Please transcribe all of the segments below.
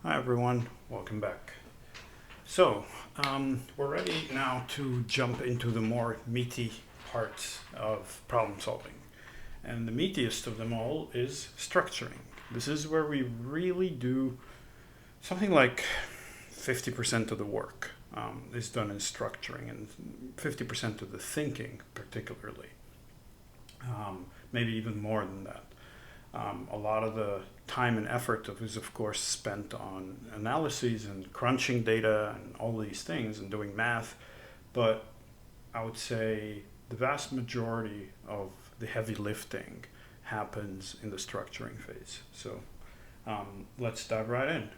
Hi everyone, welcome back. So, we're ready now to jump into the more meaty parts of problem solving. And the meatiest of them all is structuring. This is where we really do something like 50% of the work is done in structuring, and 50% of the thinking particularly. Maybe even more than that. A lot of the time and effort is of course spent on analyses and crunching data and all these things and doing math, but I would say the vast majority of the heavy lifting happens in the structuring phase. So let's dive right in.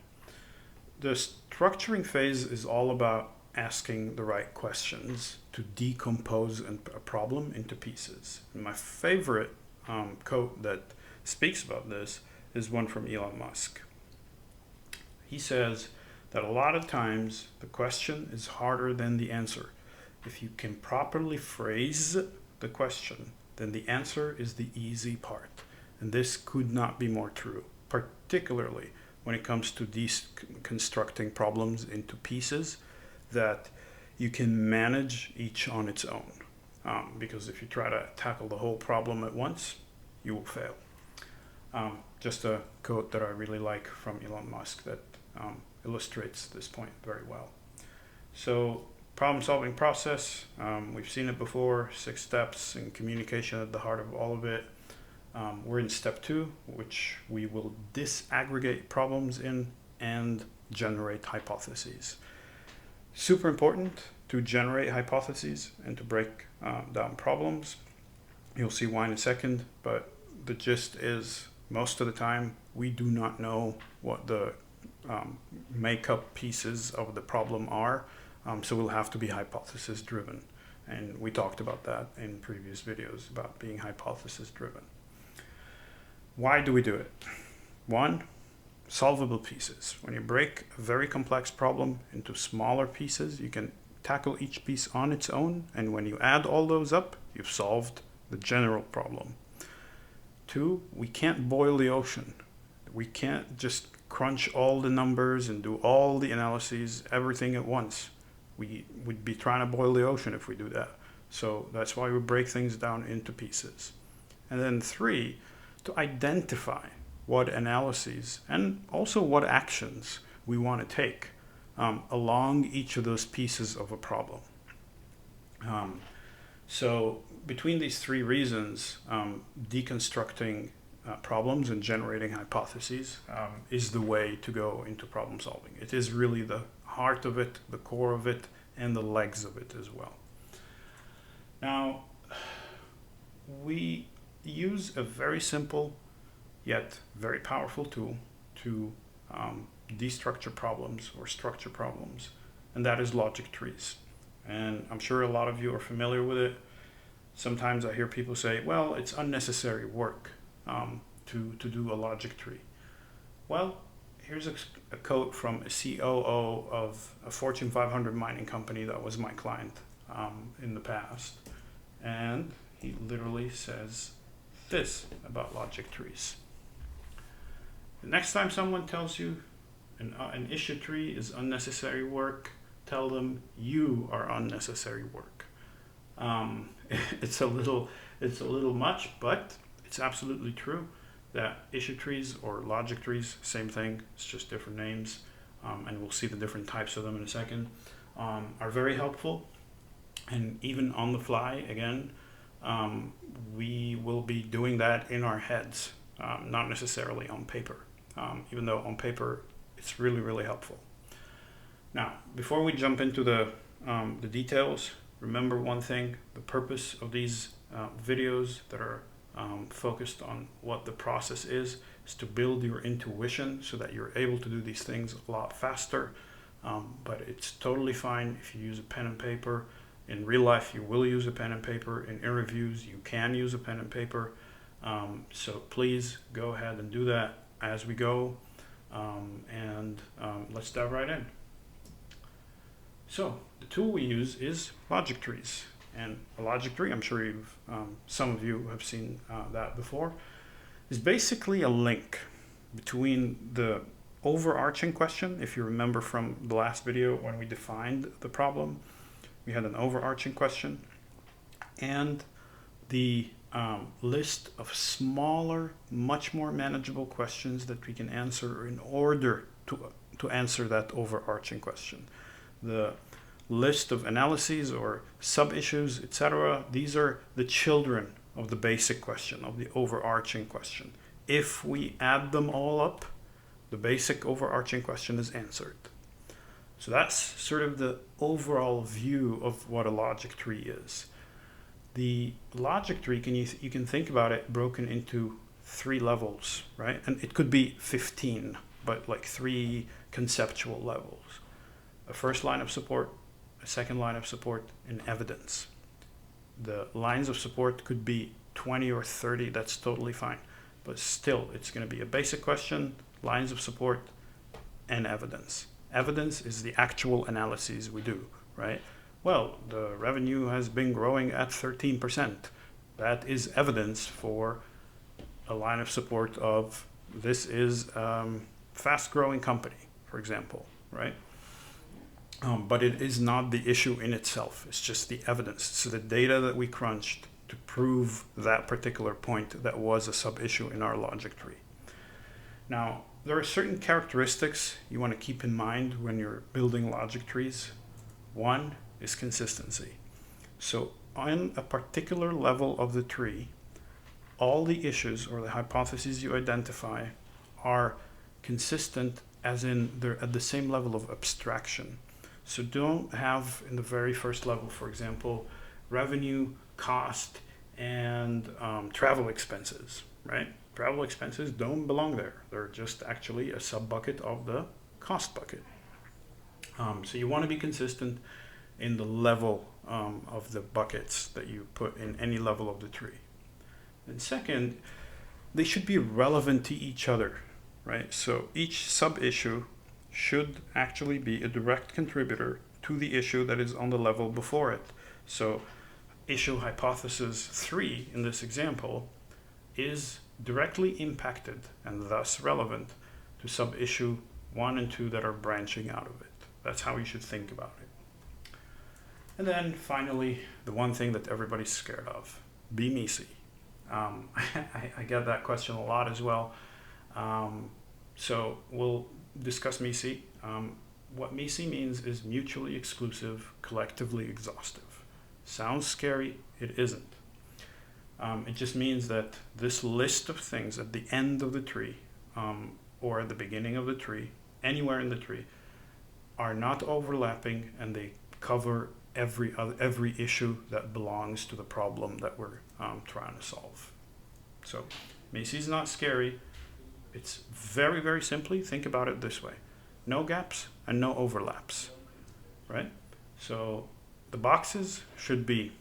The structuring phase is all about asking the right questions to decompose a problem into pieces. And my favorite quote that speaks about this is one from Elon Musk. He says that a lot of times the question is harder than the answer. If you can properly phrase the question, then the answer is the easy part. And this could not be more true, particularly when it comes to deconstructing problems into pieces that you can manage each on its own. Because if you try to tackle the whole problem at once, you will fail. Just a quote that I really like from Elon Musk that illustrates this point very well. So, problem solving process, we've seen it before, 6 steps, and communication at the heart of all of it. We're in step 2, which we will disaggregate problems in and generate hypotheses. Super important to generate hypotheses and to break down problems. You'll see why in a second, but the gist is most of the time we do not know what the makeup pieces of the problem are, so we'll have to be hypothesis driven, and we talked about that in previous videos about being hypothesis driven. Why do we do it? 1, solvable pieces. When you break a very complex problem into smaller pieces, you can tackle each piece on its own, and when you add all those up, you've solved the general problem. 2, we can't boil the ocean. We can't just crunch all the numbers and do all the analyses, everything at once. We'd be trying to boil the ocean if we do that. So that's why we break things down into pieces. And then 3, to identify what analyses and also what actions we want to take along each of those pieces of a problem. So between these 3 reasons, deconstructing problems and generating hypotheses is the way to go into problem solving. It is really the heart of it, the core of it, and the legs of it as well. Now, we use a very simple yet very powerful tool to destructure problems or structure problems, and that is logic trees. And I'm sure a lot of you are familiar with it. Sometimes I hear people say, well, it's unnecessary work to do a logic tree. Well, here's a quote from a COO of a Fortune 500 mining company that was my client in the past. And he literally says this about logic trees. The next time someone tells you an issue tree is unnecessary work, tell them you are unnecessary work. It's a little much, but it's absolutely true that issue trees or logic trees, same thing, it's just different names, and we'll see the different types of them in a second, are very helpful. And even on the fly, again, we will be doing that in our heads, not necessarily on paper, even though on paper it's really, really helpful. Now, before we jump into the details, remember one thing: the purpose of these videos that are focused on what the process is to build your intuition so that you're able to do these things a lot faster. But it's totally fine if you use a pen and paper. In real life, you will use a pen and paper. In interviews, you can use a pen and paper. So please go ahead and do that as we go. And let's dive right in. So the tool we use is logic trees. And a logic tree, I'm sure some of you have seen that before, is basically a link between the overarching question. If you remember from the last video when we defined the problem, we had an overarching question, and the list of smaller, much more manageable questions that we can answer in order to answer that overarching question. The list of analyses or sub-issues, etc., these are the children of the basic question, of the overarching question. If we add them all up, the basic overarching question is answered. So that's sort of the overall view of what a logic tree is. The logic tree, you can think about it broken into 3 levels, right? And it could be 15, but like 3 conceptual levels. A first line of support, a second line of support, and evidence. The lines of support could be 20 or 30, that's totally fine. But still, it's going to be a basic question, lines of support, and evidence. Evidence is the actual analyses we do, right? Well, the revenue has been growing at 13%. That is evidence for a line of support of this is fast-growing company, for example, right? But it is not the issue in itself. It's just the evidence. So the data that we crunched to prove that particular point that was a sub-issue in our logic tree. Now, there are certain characteristics you want to keep in mind when you're building logic trees. One is consistency. So on a particular level of the tree, all the issues or the hypotheses you identify are consistent, as in they're at the same level of abstraction. So don't have in the very first level, for example, revenue, cost, and travel expenses, right? Travel expenses don't belong there. They're just actually a sub-bucket of the cost bucket. So you want to be consistent in the level of the buckets that you put in any level of the tree. And second, they should be relevant to each other, right? So each sub-issue should actually be a direct contributor to the issue that is on the level before it. So issue hypothesis 3 in this example is directly impacted and thus relevant to sub-issue 1 and 2 that are branching out of it. That's how you should think about it. And then finally, the one thing that everybody's scared of, be MECE. I get that question a lot as well. So we'll discuss MECE. What MECE means is mutually exclusive, collectively exhaustive. Sounds scary, it isn't. It just means that this list of things at the end of the tree, or at the beginning of the tree, anywhere in the tree, are not overlapping, and they cover every issue that belongs to the problem that we're trying to solve. So MECE is not scary. It's very, very simply, think about it this way. No gaps and no overlaps, right? So the boxes should be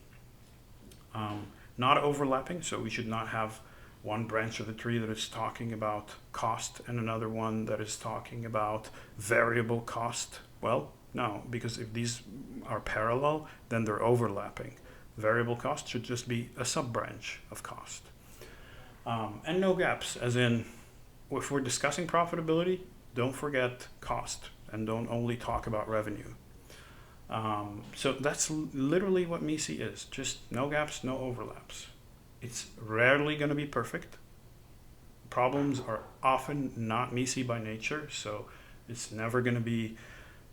not overlapping, so we should not have one branch of the tree that is talking about cost and another one that is talking about variable cost. Well, no, because if these are parallel, then they're overlapping. Variable cost should just be a sub-branch of cost. And no gaps, as in, if we're discussing profitability, don't forget cost and don't only talk about revenue. So that's literally what MECE is, just no gaps, no overlaps. It's rarely going to be perfect. Problems are often not MECE by nature, so it's never going to be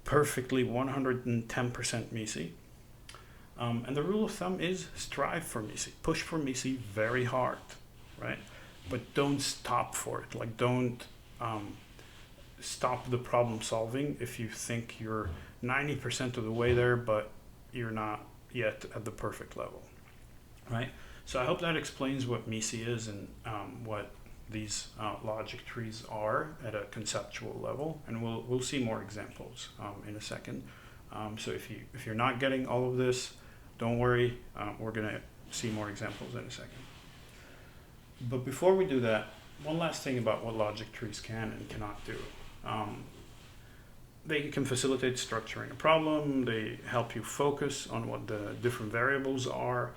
perfectly 110% MECE. And the rule of thumb is strive for MECE, push for MECE very hard, right? But don't stop for it. Like, don't stop the problem solving if you think you're 90% of the way there, but you're not yet at the perfect level, right? So I hope that explains what MECE is and what these logic trees are at a conceptual level, and we'll see more examples in a second. So if you're not getting all of this, don't worry. We're gonna see more examples in a second. But before we do that, one last thing about what logic trees can and cannot do. They can facilitate structuring a problem. They help you focus on what the different variables are.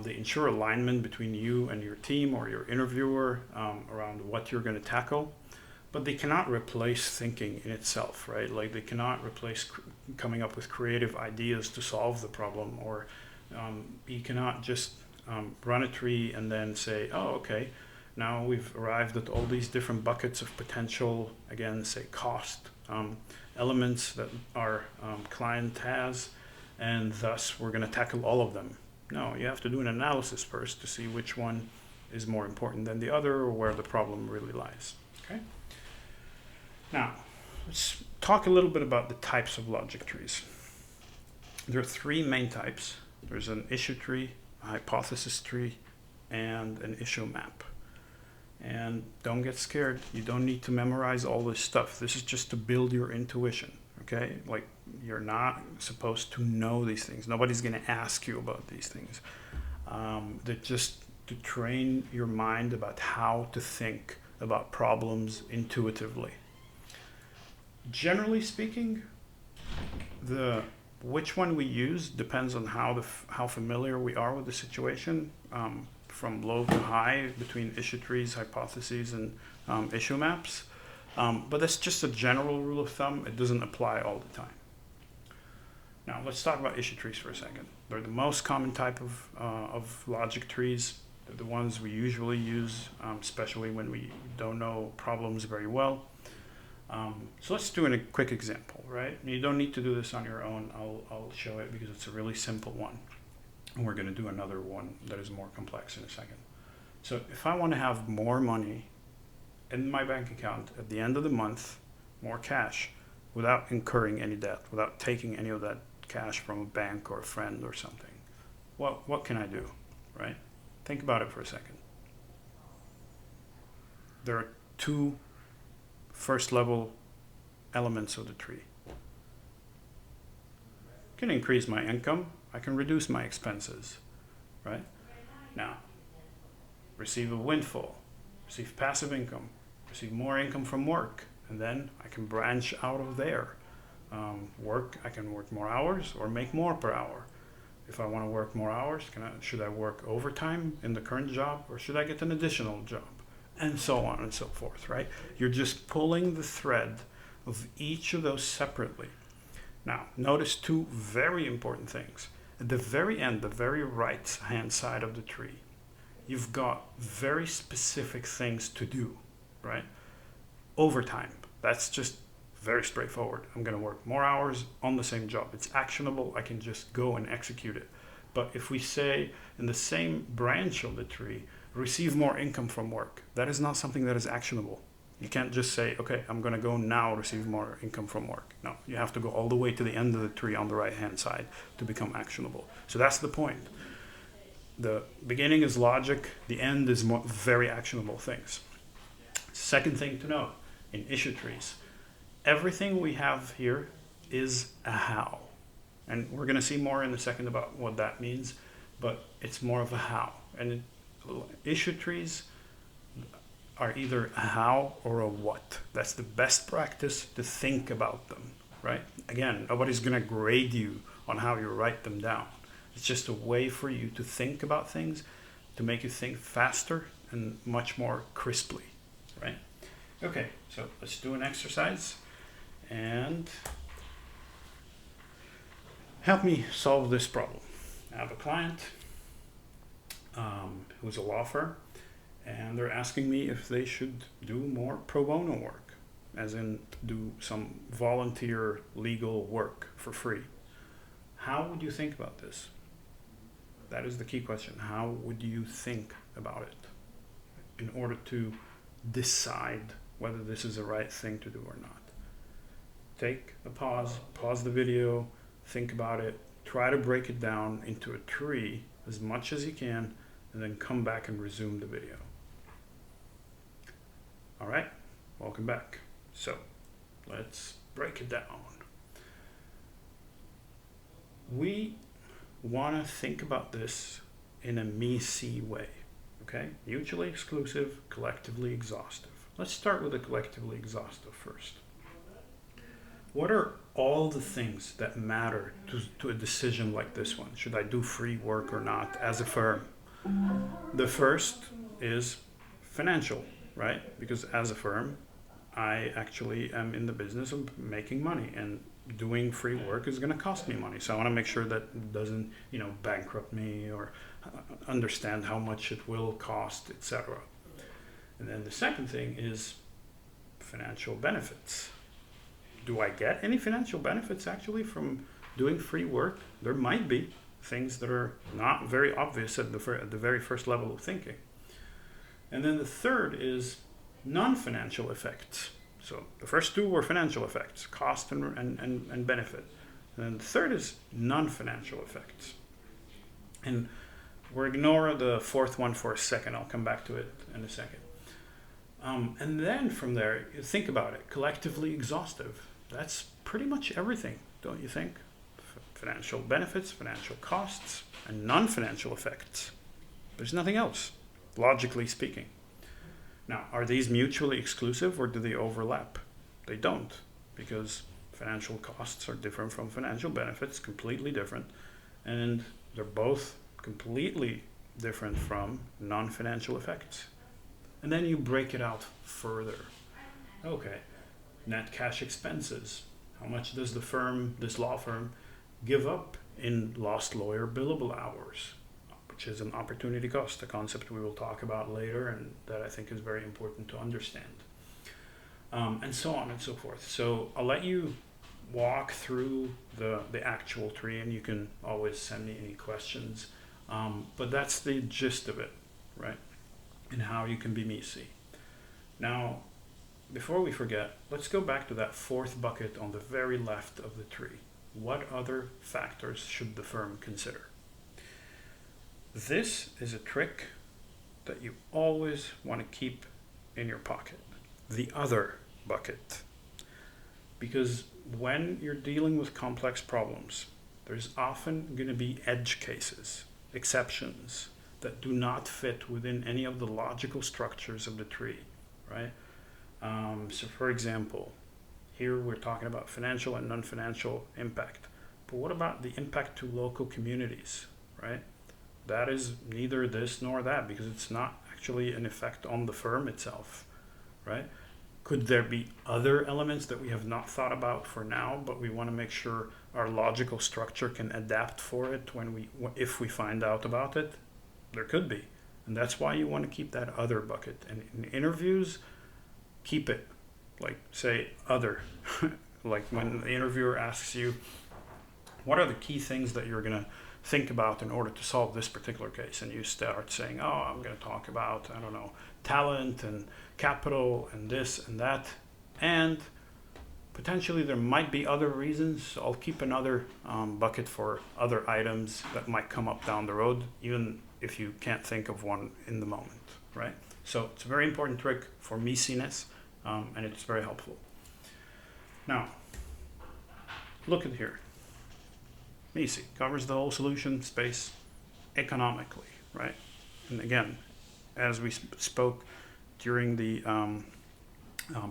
They ensure alignment between you and your team or your interviewer around what you're going to tackle. but they cannot replace thinking in itself, right? Like they cannot replace coming up with creative ideas to solve the problem, or you cannot just run a tree and then say, oh, okay, now we've arrived at all these different buckets of potential, again, say cost elements that our client has, and thus we're going to tackle all of them. No, you have to do an analysis first to see which one is more important than the other, or where the problem really lies. Okay. Now, let's talk a little bit about the types of logic trees. There are three main types. There's an issue tree, a hypothesis tree, and an issue map. And don't get scared. You don't need to memorize all this stuff. This is just to build your intuition, okay? Like, you're not supposed to know these things. Nobody's going to ask you about these things. They're just to train your mind about how to think about problems intuitively. Generally speaking, which one we use depends on how familiar we are with the situation, from low to high, between issue trees, hypotheses, and issue maps. But that's just a general rule of thumb. It doesn't apply all the time. Now, let's talk about issue trees for a second. They're the most common type of logic trees. They're the ones we usually use, especially when we don't know problems very well. So let's do a quick example, right? You don't need to do this on your own. I'll show it because it's a really simple one. And we're going to do another one that is more complex in a second. So if I want to have more money in my bank account at the end of the month, more cash, without incurring any debt, without taking any of that cash from a bank or a friend or something, what can I do, right? Think about it for a second. There are two first level elements of the tree. I can increase my income, I can reduce my expenses, right? Now, receive a windfall, receive passive income, receive more income from work, and then I can branch out of there. I can work more hours or make more per hour. If I want to work more hours, should I work overtime in the current job, or should I get an additional job? And so on and so forth, right? You're just pulling the thread of each of those separately. Now, notice two very important things. At the very end, the very right-hand side of the tree, you've got very specific things to do, right? Overtime, that's just very straightforward. I'm going to work more hours on the same job. It's actionable. I can just go and execute it. But if we say in the same branch of the tree, receive more income from work, that is not something that is actionable. You can't just say, okay, I'm going to go now receive more income from work. No, you have to go all the way to the end of the tree on the right-hand side to become actionable. So that's the point. The beginning is logic. The end is very actionable things. Second thing to note in issue trees, everything we have here is a how. And we're going to see more in a second about what that means, but it's more of a how. And issue trees are either a how or a what. That's the best practice to think about them, right? Again, nobody's going to grade you on how you write them down. It's just a way for you to think about things, to make you think faster and much more crisply, right? Okay, so let's do an exercise and help me solve this problem. I have a client who's a law firm, and they're asking me if they should do more pro bono work, as in do some volunteer legal work for free. How would you think about this? That is the key question. How would you think about it in order to decide whether this is the right thing to do or not? Take a pause the video, think about it, try to break it down into a tree as much as you can, and then come back and resume the video. All right, welcome back. So let's break it down. We want to think about this in a MECE way, okay? Mutually exclusive, collectively exhaustive. Let's start with the collectively exhaustive first. What are all the things that matter to a decision like this one? Should I do free work or not as a firm? The first is financial, right? Because as a firm, I actually am in the business of making money, and doing free work is going to cost me money. So I want to make sure that it doesn't, bankrupt me, or understand how much it will cost, etc. And then the second thing is financial benefits. Do I get any financial benefits actually from doing free work? There might be things that are not very obvious at the very first level of thinking. And then the third is non-financial effects. So the first two were financial effects, cost and benefit. And then the third is non-financial effects. And we'll ignore the fourth one for a second. I'll come back to it in a second. And then from there, you think about it. Collectively exhaustive. That's pretty much everything, don't you think? Financial benefits, financial costs, and non-financial effects. There's nothing else, logically speaking. Now, are these mutually exclusive, or do they overlap? They don't, because financial costs are different from financial benefits, completely different, and they're both completely different from non-financial effects. And then you break it out further. Okay, net cash expenses. How much does this law firm, give up in lost lawyer billable hours, which is an opportunity cost, a concept we will talk about later, and that I think is very important to understand. And so on and so forth. So I'll let you walk through the actual tree, and you can always send me any questions. But that's the gist of it, right? And how you can be MECE. Now, before we forget, let's go back to that fourth bucket on the very left of the tree. What other factors should the firm consider? This is a trick that you always want to keep in your pocket. The other bucket. Because when you're dealing with complex problems, there's often going to be edge cases, exceptions that do not fit within any of the logical structures of the tree, right? So for example, here we're talking about financial and non-financial impact. But what about the impact to local communities, right? That is neither this nor that, because it's not actually an effect on the firm itself, right? Could there be other elements that we have not thought about for now, but we want to make sure our logical structure can adapt for it if we find out about it? There could be. And that's why you want to keep that other bucket. And in interviews, keep it. Like, say, other. Like when the interviewer asks you, what are the key things that you're going to think about in order to solve this particular case? And you start saying, oh, I'm going to talk about, I don't know, talent and capital and this and that. And potentially there might be other reasons. So I'll keep another bucket for other items that might come up down the road, even if you can't think of one in the moment, right? So it's a very important trick for MECE-ness, and it's very helpful. Now, look at here. MECE covers the whole solution space economically, right? And again, as we spoke during the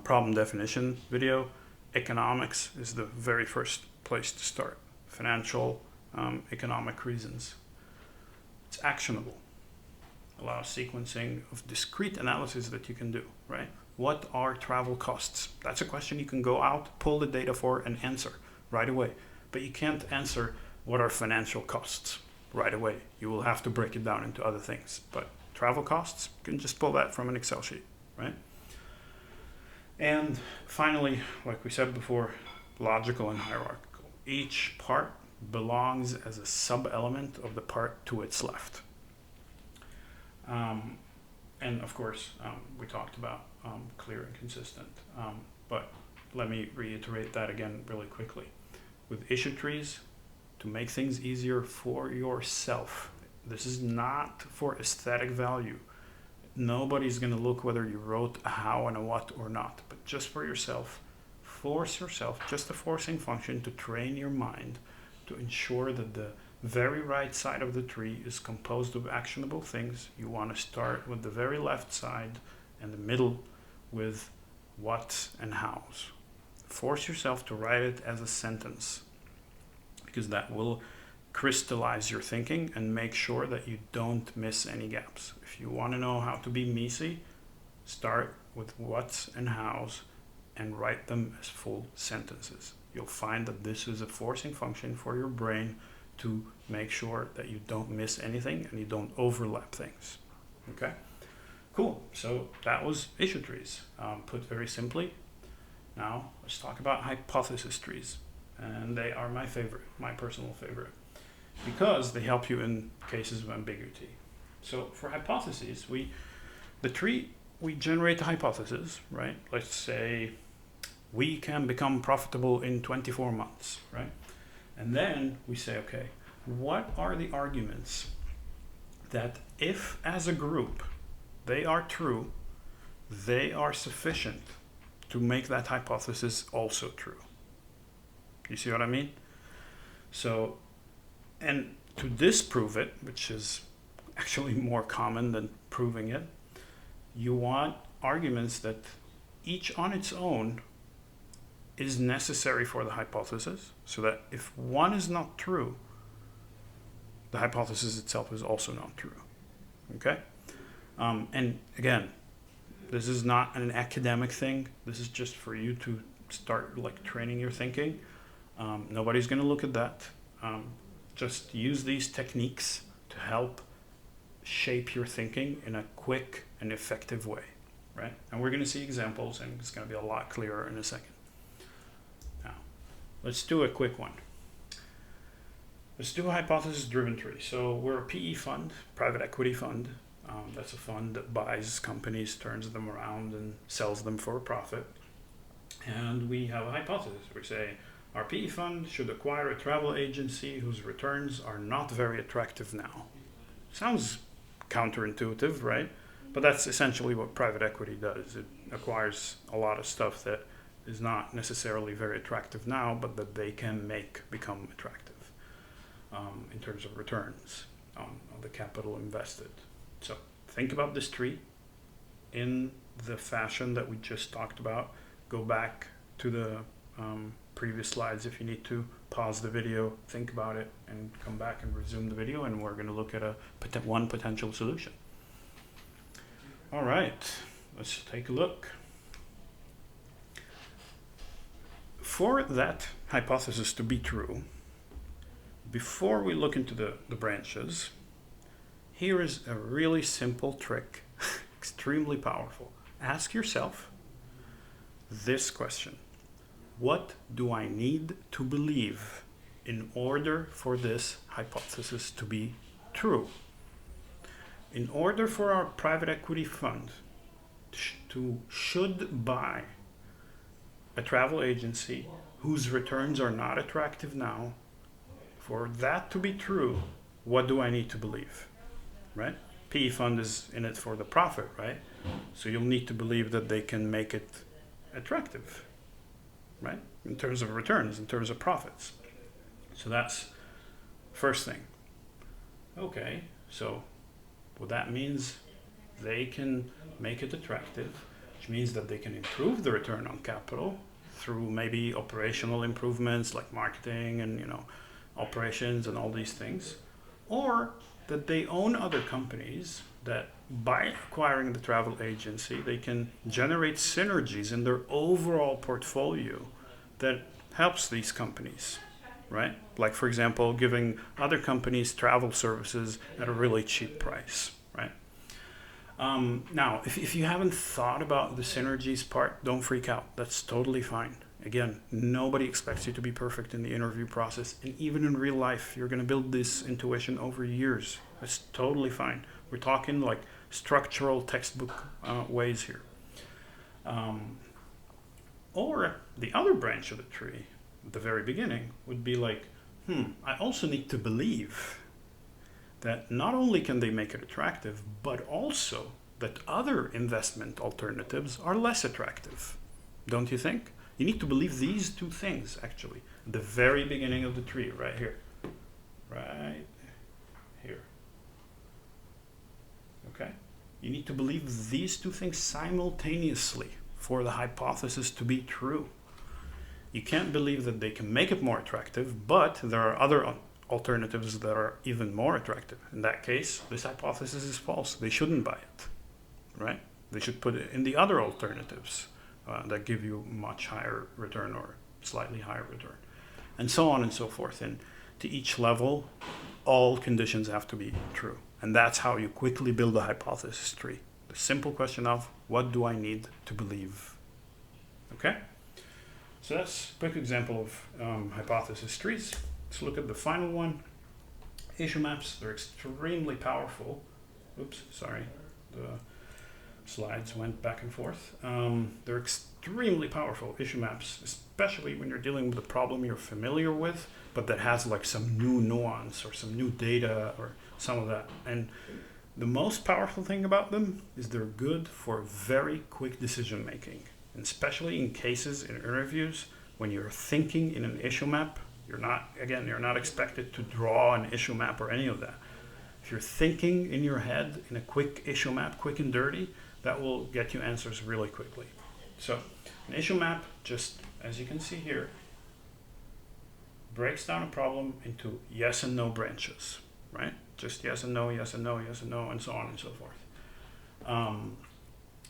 problem definition video, economics is the very first place to start. Financial, economic reasons. It's actionable. Allows sequencing of discrete analysis that you can do, right? What are travel costs? That's a question you can go out, pull the data for, and answer right away. But you can't answer what are financial costs right away. You will have to break it down into other things. But travel costs, you can just pull that from an Excel sheet, right? And finally, like we said before, logical and hierarchical. Each part belongs as a sub-element of the part to its left. And of course, we talked about clear and consistent. But let me reiterate that again really quickly. With issue trees, to make things easier for yourself, this is not for aesthetic value. Nobody's going to look whether you wrote a how and a what or not, but just for yourself. Force yourself, just a forcing function to train your mind to ensure that the very right side of the tree is composed of actionable things. You want to start with the very left side and the middle with what's and how's. Force yourself to write it as a sentence, because that will crystallize your thinking and make sure that you don't miss any gaps. If you want to know how to be MECE, start with what's and how's and write them as full sentences. You'll find that this is a forcing function for your brain to make sure that you don't miss anything and you don't overlap things. Okay? Cool. So that was issue trees. Put very simply. Now let's talk about hypothesis trees. And they are my favorite, my personal favorite, because they help you in cases of ambiguity. So for hypotheses, we generate a hypothesis, right? Let's say we can become profitable in 24 months, right? And then we say, okay, what are the arguments that if as a group they are true, they are sufficient to make that hypothesis also true? You see what I mean? So, and to disprove it, which is actually more common than proving it, you want arguments that each on its own is necessary for the hypothesis, so that if one is not true, the hypothesis itself is also not true. Okay? And again, this is not an academic thing. This is just for you to start like training your thinking. Nobody's going to look at that. Just use these techniques to help shape your thinking in a quick and effective way, right? And we're going to see examples, and it's going to be a lot clearer in a second. Now, let's do a quick one. Let's do a hypothesis-driven tree. So we're a PE fund, private equity fund. That's a fund that buys companies, turns them around, and sells them for a profit. And we have a hypothesis. We say, our PE fund should acquire a travel agency whose returns are not very attractive now. Sounds counterintuitive, right? But that's essentially what private equity does. It acquires a lot of stuff that is not necessarily very attractive now, but that they can make become attractive in terms of returns on the capital invested. So think about this tree in the fashion that we just talked about. Go back to the previous slides if you need to. Pause the video, think about it, and come back and resume the video, and we're going to look at one potential solution. All right, let's take a look. For that hypothesis to be true, before we look into the branches, here is a really simple trick, extremely powerful. Ask yourself this question. What do I need to believe in order for this hypothesis to be true? In order for our private equity fund should buy a travel agency whose returns are not attractive now, for that to be true, what do I need to believe? Right? PE fund is in it for the profit, right? So you'll need to believe that they can make it attractive, right? In terms of returns, in terms of profits. So that's first thing. Okay, so well, that means they can make it attractive, which means that they can improve the return on capital through maybe operational improvements like marketing and operations and all these things, or that they own other companies that by acquiring the travel agency, they can generate synergies in their overall portfolio that helps these companies, right? Like, for example, giving other companies travel services at a really cheap price, right? Now, if you haven't thought about the synergies part, don't freak out. That's totally fine. Again, nobody expects you to be perfect in the interview process. And even in real life, you're going to build this intuition over years. That's totally fine. We're talking like structural textbook ways here. Or the other branch of the tree, at the very beginning, would be like, I also need to believe that not only can they make it attractive, but also that other investment alternatives are less attractive. Don't you think? You need to believe these two things, actually, at the very beginning of the tree, right here. Right here. Okay? You need to believe these two things simultaneously for the hypothesis to be true. You can't believe that they can make it more attractive, but there are other alternatives that are even more attractive. In that case, this hypothesis is false. They shouldn't buy it, right? They should put it in the other alternatives that give you much higher return or slightly higher return, and so on and so forth. And to each level, all conditions have to be true. And that's how you quickly build a hypothesis tree. The simple question of, what do I need to believe? Okay? So that's a quick example of hypothesis trees. Let's look at the final one. Issue maps, they're extremely powerful. Oops, sorry. The slides went back and forth. They're extremely powerful issue maps, especially when you're dealing with a problem you're familiar with, but that has like some new nuance or some new data or some of that. And the most powerful thing about them is they're good for very quick decision making, and especially in cases in interviews when you're thinking in an issue map. You're not expected to draw an issue map or any of that. If you're thinking in your head in a quick issue map, quick and dirty, that will get you answers really quickly. So an issue map, just as you can see here, breaks down a problem into yes and no branches, right? Just yes and no, yes and no, yes and no, and so on and so forth.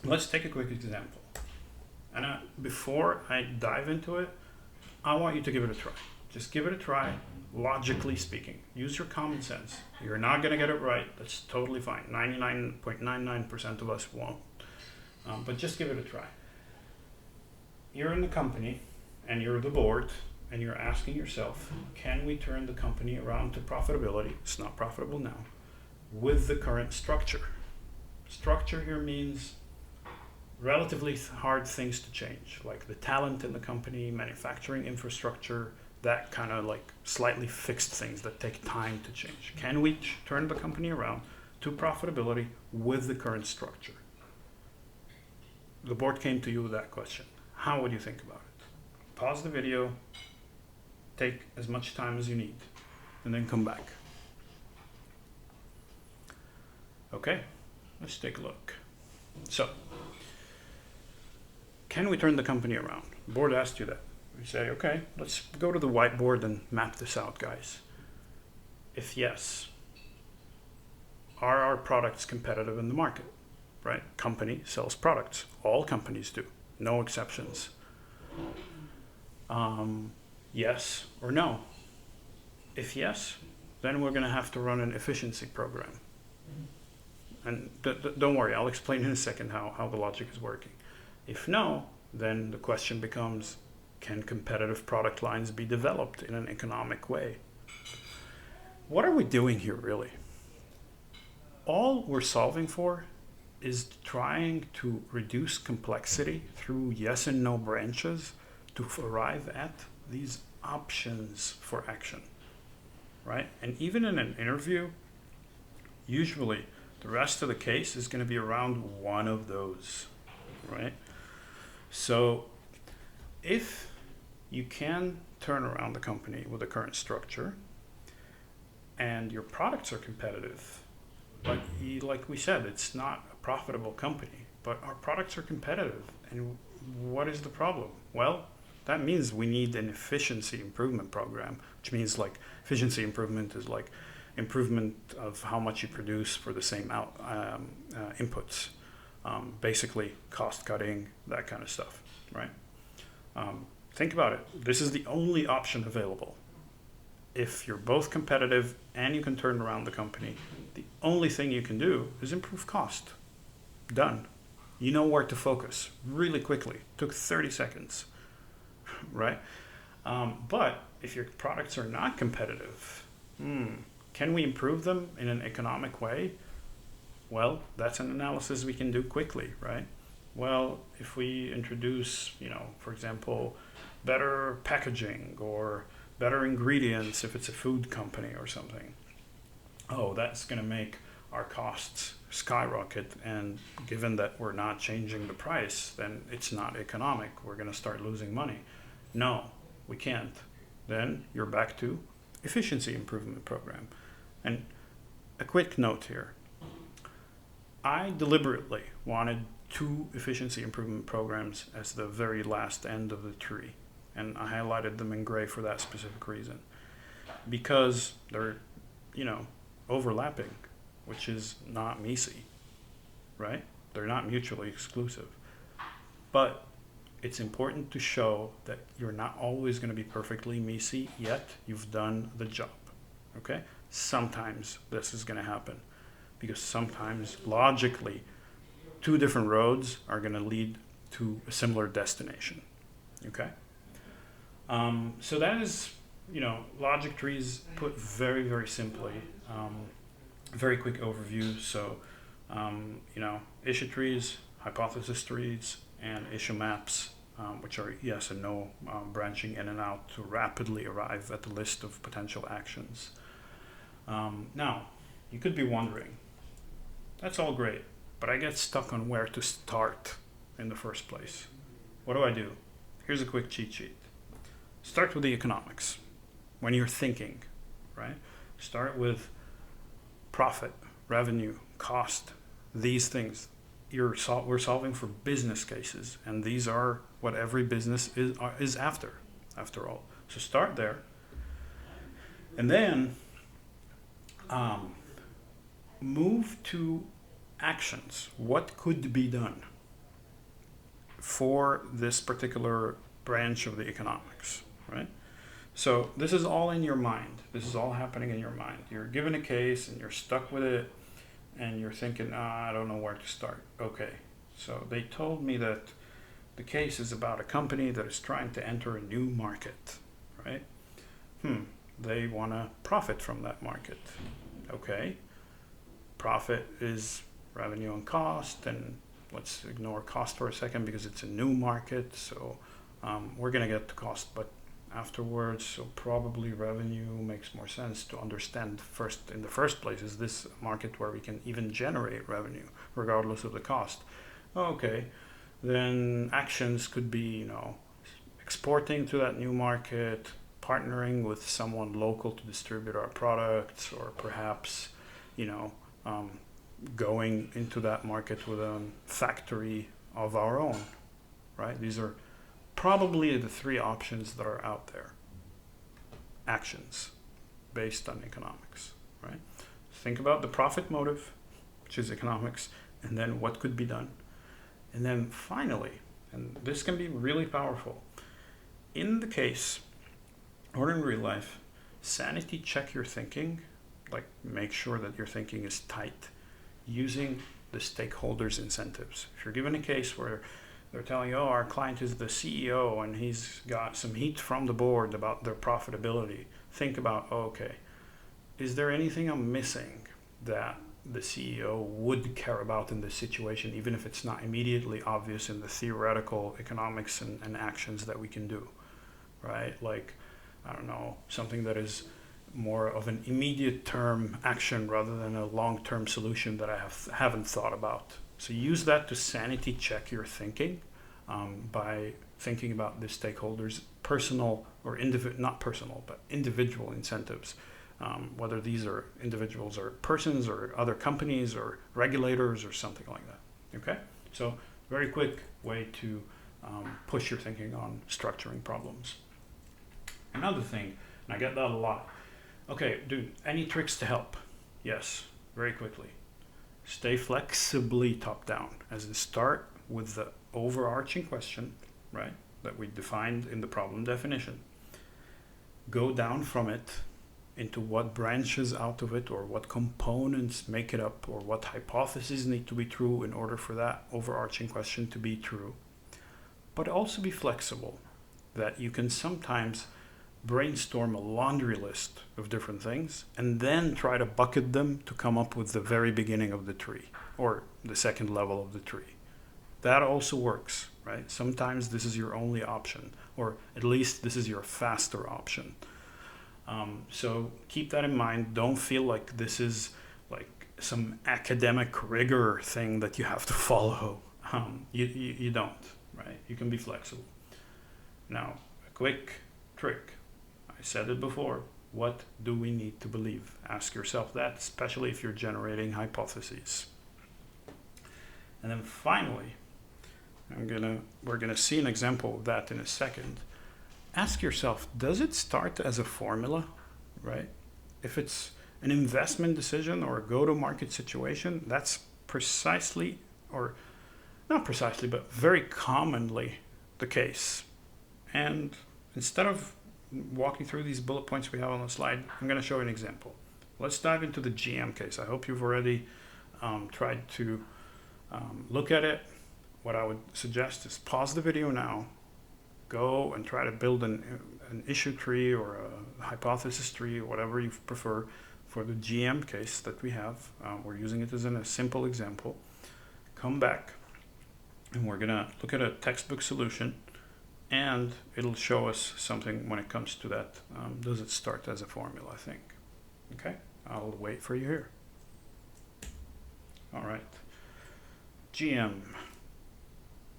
Let's take a quick example. And before I dive into it, I want you to give it a try. Just give it a try, logically speaking. Use your common sense. You're not going to get it right. That's totally fine. 99.99% of us won't. But just give it a try. You're in the company, and you're the board, and you're asking yourself, can we turn the company around to profitability? It's not profitable now. With the current structure. Structure here means relatively hard things to change, like the talent in the company, manufacturing infrastructure, that kind of like slightly fixed things that take time to change. Can we turn the company around to profitability with the current structure? The board came to you with that question. How would you think about it? Pause the video, take as much time as you need, and then come back. Okay, let's take a look. So, can we turn the company around? The board asked you that. We say, okay, let's go to the whiteboard and map this out, guys. If yes, are our products competitive in the market? Right? Company sells products. All companies do. No exceptions. Yes or no? If yes, then we're going to have to run an efficiency program. And don't worry, I'll explain in a second how the logic is working. If no, then the question becomes, can competitive product lines be developed in an economic way? What are we doing here, really? All we're solving for is trying to reduce complexity through yes and no branches to arrive at these options for action, right? And even in an interview, usually the rest of the case is going to be around one of those, right? So if you can turn around the company with the current structure and your products are competitive, but like we said, it's not a profitable company, but our products are competitive. And what is the problem? Well, that means we need an efficiency improvement program, which means like efficiency improvement is like improvement of how much you produce for the same inputs. Basically cost cutting, that kind of stuff, right? Think about it. This is the only option available. If you're both competitive and you can turn around the company, the only thing you can do is improve cost. Done. You know where to focus really quickly. Took 30 seconds, right? But if your products are not competitive, can we improve them in an economic way? Well, that's an analysis we can do quickly, right? Well, if we introduce, for example, better packaging or better ingredients if it's a food company or something, that's going to make our costs skyrocket, and given that we're not changing the price, then it's not economic. We're going to start losing money. No, we can't. Then you're back to efficiency improvement program. And a quick note here. I deliberately wanted 2 efficiency improvement programs as the very last end of the tree. And I highlighted them in gray for that specific reason. Because they're, overlapping, which is not MECE, right? They're not mutually exclusive. But it's important to show that you're not always going to be perfectly MECE, yet you've done the job. Okay? Sometimes this is going to happen because sometimes logically two different roads are going to lead to a similar destination. Okay? So that is, logic trees put very, very simply. Very quick overview. So, issue trees, hypothesis trees, and issue maps, which are yes and no, branching in and out to rapidly arrive at the list of potential actions. Now, you could be wondering, that's all great, but I get stuck on where to start in the first place. What do? Here's a quick cheat sheet. Start with the economics. When you're thinking, right? Start with profit, revenue, cost, these things. We're solving for business cases, and these are what every business is after all. So start there, and then move to actions. What could be done for this particular branch of the economics, right? So this is all in your mind. This is all happening in your mind. You're given a case and you're stuck with it and you're thinking, I don't know where to start. Okay, so they told me that the case is about a company that is trying to enter a new market, right? They want to profit from that market. Okay, profit is revenue and cost, and let's ignore cost for a second because it's a new market, so we're going to get to cost, but afterwards, so probably revenue makes more sense to understand first. In the first place, is this a market where we can even generate revenue regardless of the cost? Okay, then actions could be, exporting to that new market, partnering with someone local to distribute our products, or perhaps, going into that market with a factory of our own, right? These are probably the three options that are out there. Actions based on economics, right? Think about the profit motive, which is economics, and then what could be done. And then finally, and this can be really powerful, in the case or in real life, sanity check your thinking, like make sure that your thinking is tight using the stakeholders' incentives. If you're given a case where they're telling you, our client is the CEO and he's got some heat from the board about their profitability, think about, okay, is there anything I'm missing that the CEO would care about in this situation, even if it's not immediately obvious in the theoretical economics and actions that we can do, right? Like, I don't know, something that is more of an immediate term action rather than a long-term solution that I haven't thought about. So use that to sanity check your thinking by thinking about the stakeholders' personal or not personal, but individual incentives, whether these are individuals or persons or other companies or regulators or something like that. Okay, so very quick way to push your thinking on structuring problems. Another thing, and I get that a lot. Okay, dude, any tricks to help? Yes, very quickly. Stay flexibly top down, as in start with the overarching question, right, that we defined in the problem definition. Go down from it into what branches out of it, or what components make it up, or what hypotheses need to be true in order for that overarching question to be true. But also be flexible, that you can sometimes brainstorm a laundry list of different things and then try to bucket them to come up with the very beginning of the tree or the second level of the tree. That also works, right? Sometimes this is your only option, or at least this is your faster option. So keep that in mind. Don't feel like this is like some academic rigor thing that you have to follow. You don't, right? You can be flexible. Now, a quick trick. I said it before. What do we need to believe? Ask yourself that, especially if you're generating hypotheses. And then finally, we're gonna see an example of that in a second. Ask yourself, does it start as a formula, right? If it's an investment decision or a go-to-market situation, that's precisely, or not precisely, but very commonly the case. And instead of walking through these bullet points we have on the slide, I'm going to show you an example. Let's dive into the GM case. I hope you've already tried to look at it. What I would suggest is pause the video now, go and try to build an issue tree or a hypothesis tree, or whatever you prefer, for the GM case that we have. We're using it as a simple example. Come back, and we're gonna look at a textbook solution, and it'll show us something when it comes to that. Does it start as a formula, I think. Okay, I'll wait for you here. All right, GM.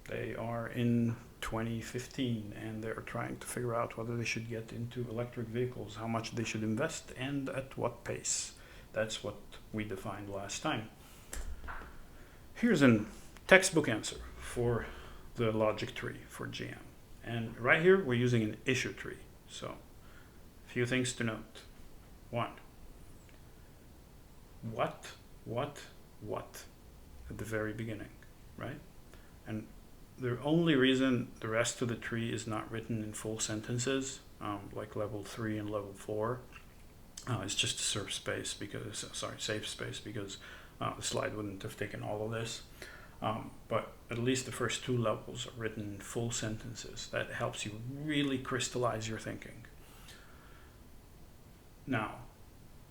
They are in 2015, and they're trying to figure out whether they should get into electric vehicles, how much they should invest, and at what pace. That's what we defined last time. Here's a textbook answer for the logic tree for GM. And right here, we're using an issue tree. So, a few things to note. One, what at the very beginning, right? And the only reason the rest of the tree is not written in full sentences, like level 3 and level 4, is just to serve space because, safe space, because the slide wouldn't have taken all of this. But at least the first 2 levels are written in full sentences. That helps you really crystallize your thinking. Now,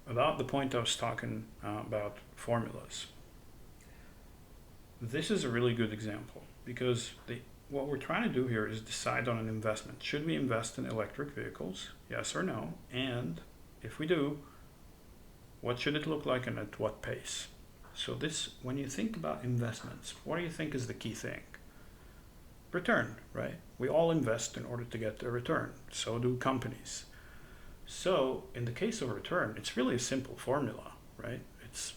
about the point I was talking about formulas. This is a really good example because what we're trying to do here is decide on an investment. Should we invest in electric vehicles? Yes or no? And if we do, what should it look like and at what pace? So this, when you think about investments, what do you think is the key thing? Return, right? We all invest in order to get a return. So do companies. So in the case of return, it's really a simple formula, right? It's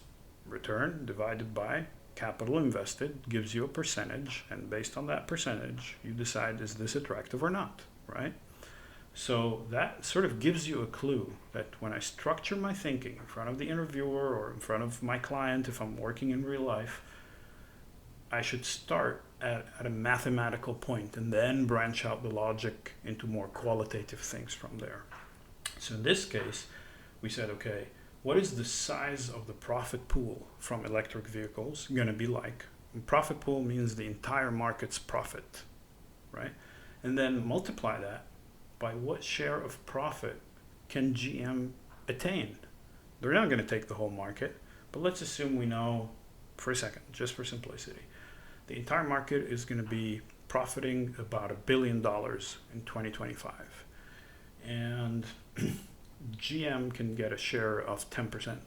return divided by capital invested gives you a percentage, and based on that percentage, you decide, is this attractive or not, right? So that sort of gives you a clue that when I structure my thinking in front of the interviewer or in front of my client, if I'm working in real life, I should start at a mathematical point and then branch out the logic into more qualitative things from there. So in this case, we said, okay, what is the size of the profit pool from electric vehicles going to be like? And profit pool means the entire market's profit, right? And then multiply that by what share of profit can GM attain. They're not going to take the whole market, but let's assume we know for a second, just for simplicity, the entire market is going to be profiting about $1 billion in 2025. And GM can get a share of 10%.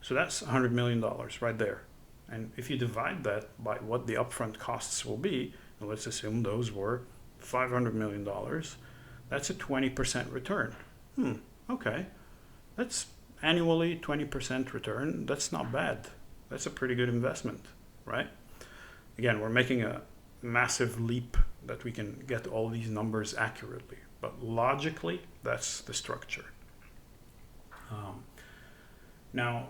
So that's $100 million right there. And if you divide that by what the upfront costs will be, and let's assume those were $500 million, that's a 20% return. Okay. That's annually 20% return. That's not bad. That's a pretty good investment, right? Again, we're making a massive leap that we can get all these numbers accurately. But logically, that's the structure. Now,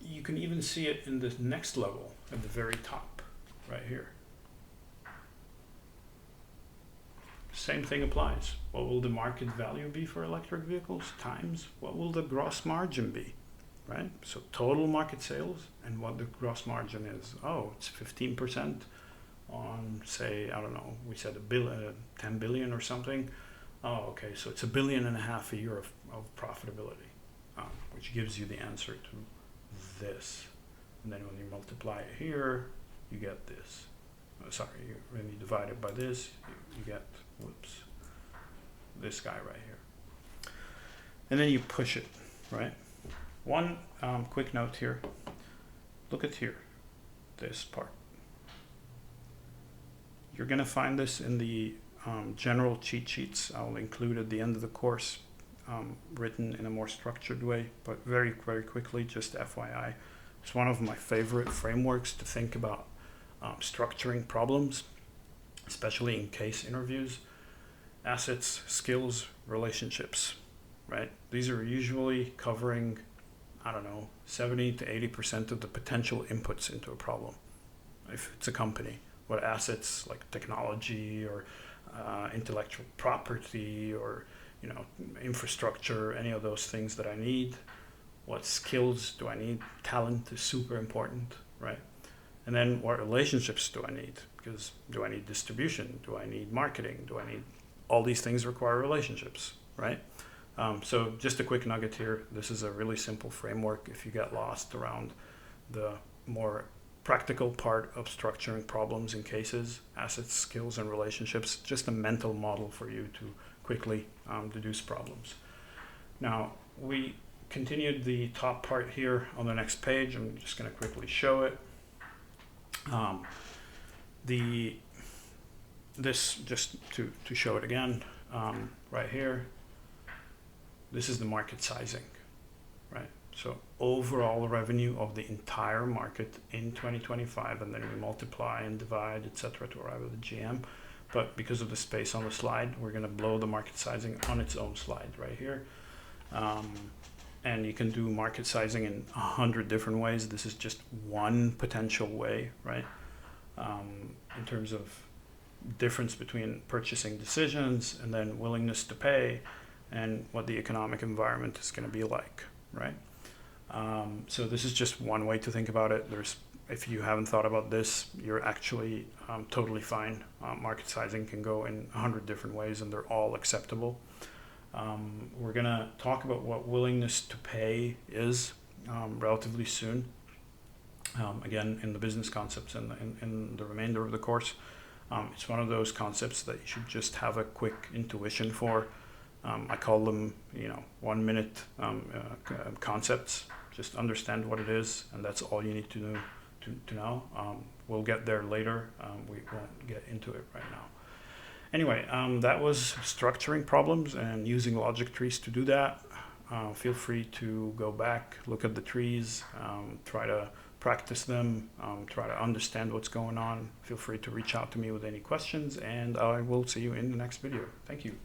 you can even see it in the next level at the very top, right here. Same thing applies. What will the market value be for electric vehicles times what will the gross margin be, right? So total market sales and what the gross margin is. Oh, it's 15% on, say, I don't know, we said 10 billion or something. Oh, okay, so it's $1.5 billion a year of profitability, which gives you the answer to this. And then when you multiply it here, you get this. When you divide it by this, you get, this guy right here. And then you push it, right? One quick note here. Look at here, this part. You're going to find this in the general cheat sheets. I'll include at the end of the course, written in a more structured way, but very, very quickly, just FYI. It's one of my favorite frameworks to think about structuring problems, especially in case interviews. Assets, skills, relationships, right? These are usually covering, 70 to 80% of the potential inputs into a problem, if it's a company. what assets like technology or intellectual property or infrastructure, any of those things that I need. What skills do I need? Talent is super important, right? And then what relationships do I need? Because do I need distribution? Do I need marketing? Do I need all these things require relationships, right? So just a quick nugget here. This is a really simple framework if you get lost around the more practical part of structuring problems in cases, assets, skills, and relationships. Just a mental model for you to quickly deduce problems. Now, we continued the top part here on the next page. I'm just going to quickly show it. This just to show it again, right here. This is the market sizing, right? So overall revenue of the entire market in 2025, and then we multiply and divide, etc., to arrive at the GM. But because of the space on the slide, we're going to blow the market sizing on its own slide right here. And you can do market sizing in 100 different ways. This is just one potential way, right? In terms of difference between purchasing decisions and then willingness to pay and what the economic environment is going to be like, right? So this is just one way to think about it. If you haven't thought about this, you're actually totally fine. Market sizing can go in 100 different ways and they're all acceptable. We're going to talk about what willingness to pay is relatively soon. Again, in the business concepts and in the remainder of the course. It's one of those concepts that you should just have a quick intuition for. I call them, 1 minute concepts. Just understand what it is, and that's all you need to know. We'll get there later. We won't get into it right now. Anyway, that was structuring problems and using logic trees to do that. Feel free to go back, look at the trees, try to practice them, try to understand what's going on. Feel free to reach out to me with any questions, and I will see you in the next video. Thank you.